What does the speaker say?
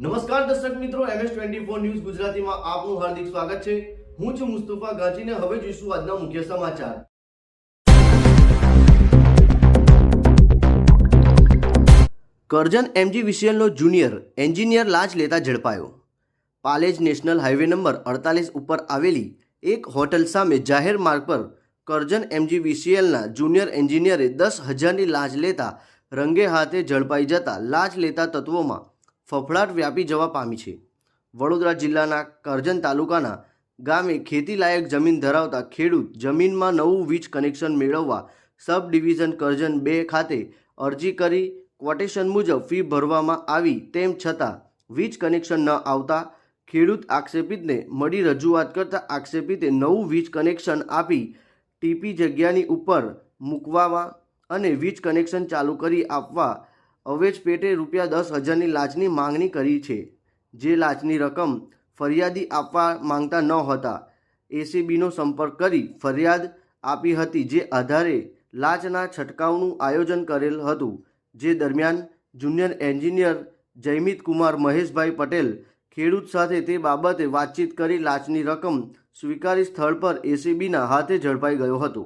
નમસ્કાર દર્શક મિત્રો, MS24 ન્યૂઝ ગુજરાતીમાં આપનું હાર્દિક સ્વાગત છે। હું છું મુસ્તફા ગાજીને। હવે જોઈશું આજના મુખ્ય સમાચાર। કરજણ MGVCLનો જુનિયર એન્જિનિયર લાંચ લેતા ઝડપાયો। પાલેજ નેશનલ હાઈવે નંબર 48 ઉપર આવેલી એક હોટલ સામે જાહેર માર્ગ પર કરજણ MGVCLના જુનિયર એન્જિનિયરે 10,000ની લાંચ લેતા રંગે હાથે ઝડપાઈ જતા લાંચ લેતા તત્વોમાં ફફડાટ વ્યાપી જવા પામી છે। વડોદરા જિલ્લાના કરજણ તાલુકાના ગામે ખેતીલાયક જમીન ધરાવતા ખેડૂત જમીનમાં નવું વીજ કનેક્શન મેળવવા સબ ડિવિઝન કરજણ 2 ખાતે અરજી કરી ક્વોટેશન મુજબ ફી ભરવામાં આવી, તેમ છતાં વીજ કનેક્શન ન આવતા ખેડૂત આક્ષેપિતને મળી રજૂઆત કરતા આક્ષેપિતે નવું વીજ કનેક્શન આપી ટીપી જગ્યાની ઉપર મૂકવામાં અને વીજ કનેક્શન ચાલુ કરી આપવા અવેજ પેટે ₹10,000ની લાંચની માંગણી કરી છે, જે લાંચની રકમ ફરિયાદી આપવા માંગતા ન હતા। એસીબીનો સંપર્ક કરી ફરિયાદ આપી હતી, જે આધારે લાંચના છંટકાવનું આયોજન કરેલ હતું। જે દરમિયાન જુનિયર એન્જિનિયર જયમિત કુમાર મહેશભાઈ પટેલ ખેડૂત સાથે તે બાબતે વાતચીત કરી લાંચની રકમ સ્વીકારી સ્થળ પર એસીબીના હાથે ઝડપાઈ ગયો હતો।